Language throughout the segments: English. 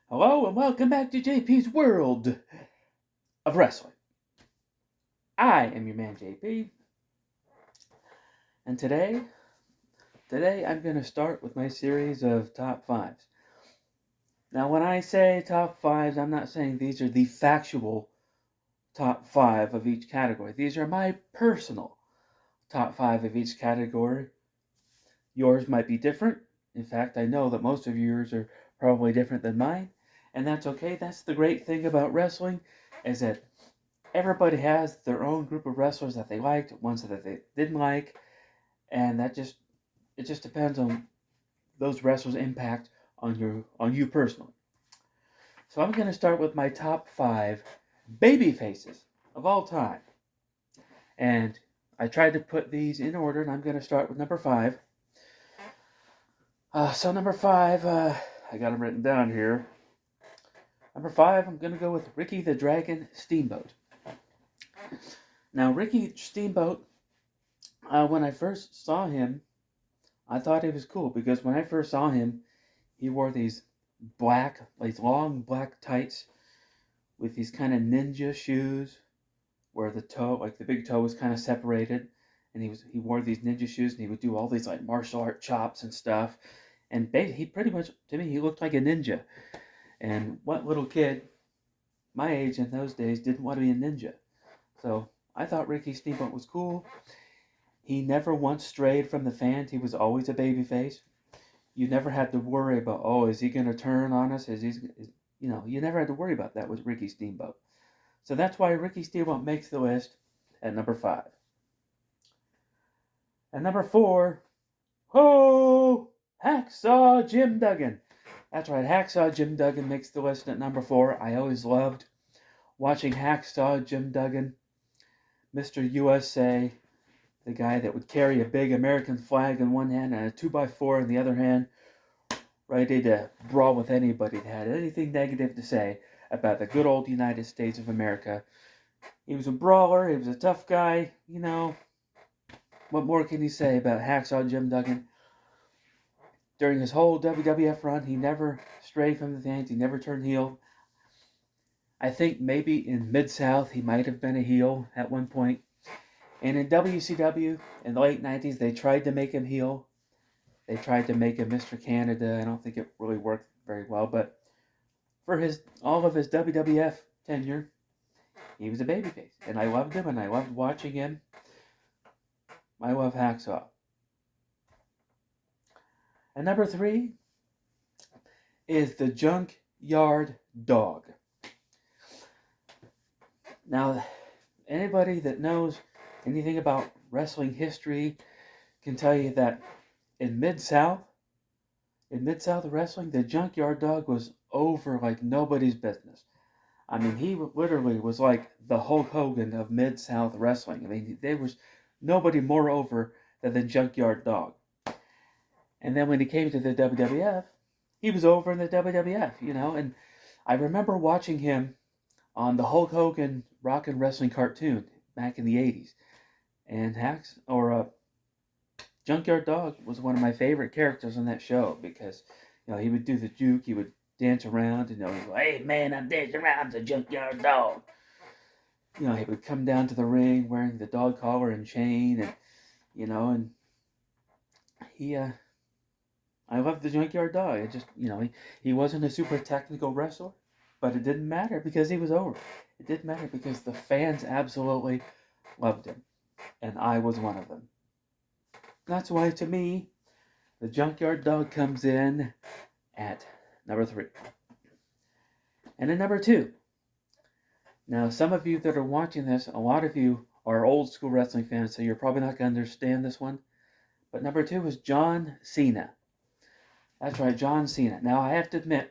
Hello and welcome back to J.P.'s World of Wrestling. I am your man J.P. And today I'm going to start with my series of top fives. Now when I say top fives, I'm not saying these are the factual top five of each category. These are my personal top five of each category. Yours might be different. In fact, I know that most of yours are probably different than mine. And that's okay. That's the great thing about wrestling is that everybody has their own group of wrestlers that they liked, ones that they didn't like, and it just depends on those wrestlers' impact on you personally. So I'm going to start with my top five baby faces of all time, and I tried to put these in order, and I'm going to start with number five. So number five, I got them written down here. Number five, I'm going to go with Ricky the Dragon Steamboat. Now, Ricky Steamboat, when I first saw him, I thought he was cool because when I first saw him, he wore these long black tights with these kind of ninja shoes where the toe, like the big toe, was kind of separated, and he wore these ninja shoes and he would do all these like martial art chops and stuff, and he pretty much to me he looked like a ninja. And what little kid my age in those days didn't want to be a ninja? So I thought Ricky Steamboat was cool. He never once strayed from the fans. He was always a babyface. You never had to worry about, oh, is he going to turn on us? You never had to worry about that with Ricky Steamboat. So that's why Ricky Steamboat makes the list at number five. At number four, ho, Hacksaw Jim Duggan. That's right, Hacksaw Jim Duggan makes the list at number four. I always loved watching Hacksaw Jim Duggan, Mr. USA, the guy that would carry a big American flag in one hand and a 2x4 in the other hand, ready to brawl with anybody that had anything negative to say about the good old United States of America. He was a brawler, he was a tough guy, What more can you say about Hacksaw Jim Duggan? During his whole WWF run, he never strayed from the fans, he never turned heel. I think maybe in Mid-South he might have been a heel at one point. And in WCW in the late 90s, they tried to make him heel. They tried to make him Mr. Canada. I don't think it really worked very well, but for all of his WWF tenure, he was a babyface, and I loved him, and I loved watching him. I love Hacksaw. And number three is the Junkyard Dog. Now, anybody that knows anything about wrestling history can tell you that in Mid-South wrestling, the Junkyard Dog was over like nobody's business. I mean, he literally was like the Hulk Hogan of Mid-South wrestling. I mean, there was nobody more over than the Junkyard Dog. And then when he came to the WWF, he was over in the WWF, and I remember watching him on the Hulk Hogan Rock and Wrestling cartoon back in the 80s. And Junkyard Dog was one of my favorite characters on that show because, he would do the juke, he would dance around, and he'd go, hey man, I'm dancing around the Junkyard Dog. He would come down to the ring wearing the dog collar and chain, and I loved the Junkyard Dog. It just, he wasn't a super technical wrestler, but it didn't matter because he was over. It didn't matter because the fans absolutely loved him, and I was one of them. That's why, to me, the Junkyard Dog comes in at number three. And at number two, now some of you that are watching this, a lot of you are old school wrestling fans, so you're probably not going to understand this one. But number two is John Cena. That's right, John Cena. Now, I have to admit,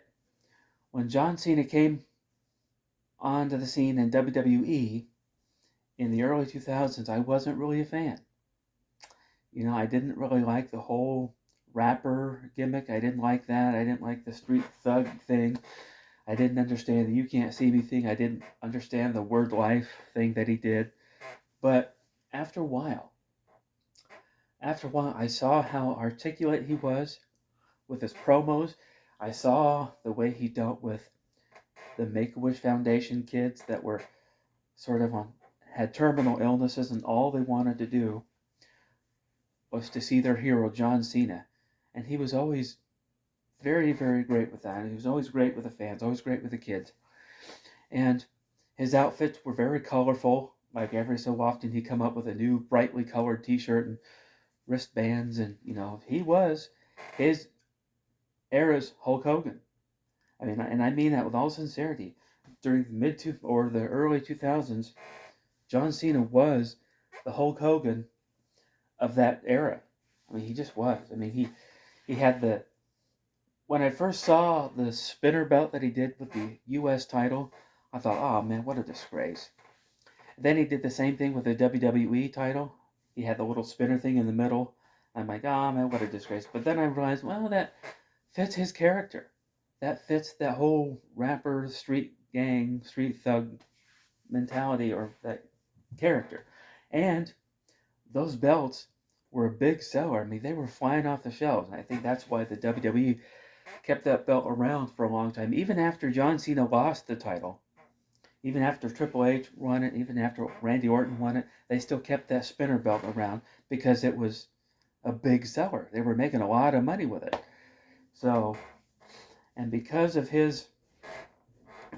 when John Cena came onto the scene in WWE in the early 2000s, I wasn't really a fan. I didn't really like the whole rapper gimmick. I didn't like that. I didn't like the street thug thing. I didn't understand the you can't see me thing. I didn't understand the word life thing that he did. But after a while, I saw how articulate he was with his promos. I saw the way he dealt with the Make-A-Wish Foundation kids that were sort of had terminal illnesses, and all they wanted to do was to see their hero, John Cena. And he was always very, very great with that. And he was always great with the fans, always great with the kids. And his outfits were very colorful. Like every so often, he'd come up with a new brightly colored T-shirt and wristbands, and he was his era's Hulk Hogan. I mean, and I mean that with all sincerity. During the early 2000s, John Cena was the Hulk Hogan of that era. I mean, he just was. I mean, he had when I first saw the spinner belt that he did with the U.S. title, I thought, oh man, what a disgrace. Then he did the same thing with the WWE title. He had the little spinner thing in the middle. I'm like, oh man, what a disgrace. But then I realized, well, that fits his character. That fits that whole rapper, street gang, street thug mentality, or that character. And those belts were a big seller. I mean, they were flying off the shelves. And I think that's why the WWE kept that belt around for a long time. Even after John Cena lost the title, even after Triple H won it, even after Randy Orton won it, they still kept that spinner belt around because it was a big seller. They were making a lot of money with it. So, and because of his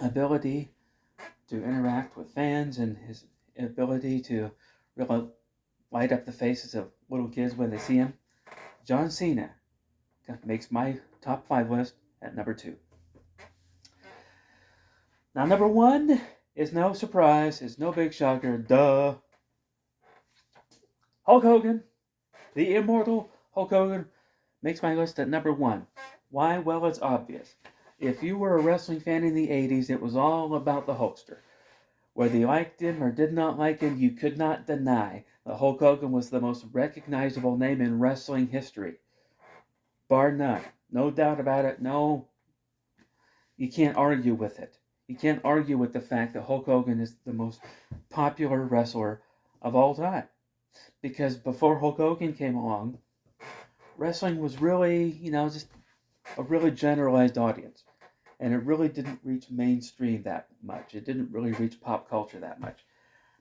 ability to interact with fans and his ability to really light up the faces of little kids when they see him, John Cena makes my top 5 list at number 2. Now, number 1 is no surprise, it's no big shocker, duh. Hulk Hogan, the immortal Hulk Hogan, makes my list at number 1. Why? Well, it's obvious. If you were a wrestling fan in the 80s, it was all about the Hulkster. Whether you liked him or did not like him, you could not deny that Hulk Hogan was the most recognizable name in wrestling history. Bar none. No doubt about it. No, you can't argue with it. You can't argue with the fact that Hulk Hogan is the most popular wrestler of all time. Because before Hulk Hogan came along, wrestling was really, just a really generalized audience. And it really didn't reach mainstream that much. It didn't really reach pop culture that much.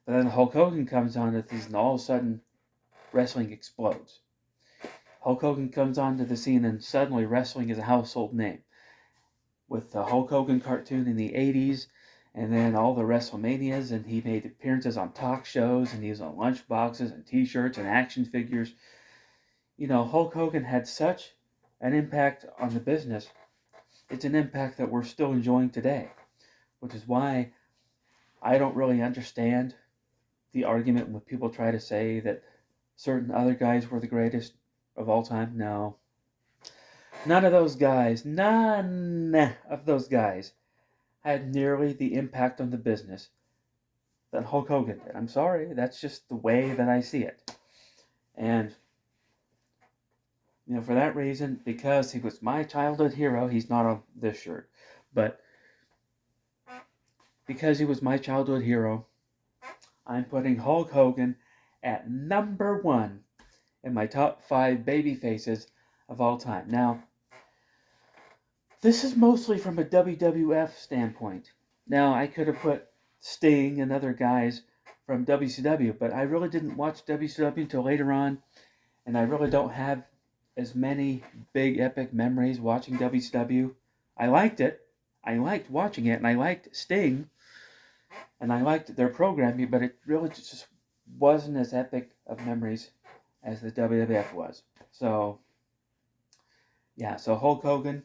But then Hulk Hogan comes onto this, and all of a sudden, wrestling explodes. Hulk Hogan comes onto the scene, and suddenly wrestling is a household name. With the Hulk Hogan cartoon in the 80s, and then all the WrestleManias, and he made appearances on talk shows, and he was on lunchboxes and t-shirts and action figures. Hulk Hogan had such an impact on the business. It's an impact that we're still enjoying today, which is why I don't really understand the argument when people try to say that certain other guys were the greatest of all time. No. None of those guys had nearly the impact on the business that Hulk Hogan did. I'm sorry, that's just the way that I see it. And, for that reason, because he was my childhood hero, he's not on this shirt, but because he was my childhood hero, I'm putting Hulk Hogan at number 1 in my top 5 baby faces of all time. Now, this is mostly from a WWF standpoint. Now, I could have put Sting and other guys from WCW, but I really didn't watch WCW until later on, and I really don't have as many big epic memories watching WCW. I liked it. I liked watching it, and I liked Sting, and I liked their programming, but it really just wasn't as epic of memories as the WWF was. So, yeah, so Hulk Hogan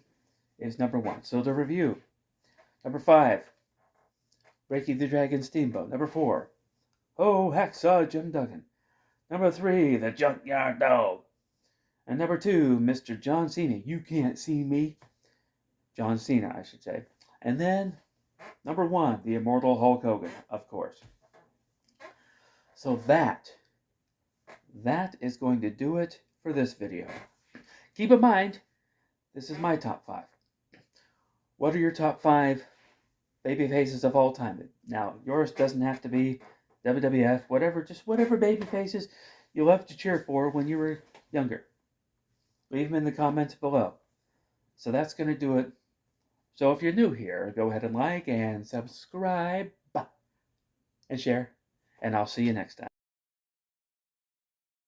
is number 1. So the review. Number 5, Ricky the Dragon Steamboat. Number 4, Oh, Hacksaw Jim Duggan. Number 3, The Junkyard Dog. And number 2, Mr. John Cena. You can't see me. John Cena, I should say. And then, number 1, the immortal Hulk Hogan, of course. So that is going to do it for this video. Keep in mind, this is my top 5. What are your top 5 baby faces of all time? Now, yours doesn't have to be WWF, whatever, just whatever baby faces you love to cheer for when you were younger. Leave them in the comments below. So that's going to do it. So if you're new here, go ahead and like and subscribe and share. And I'll see you next time.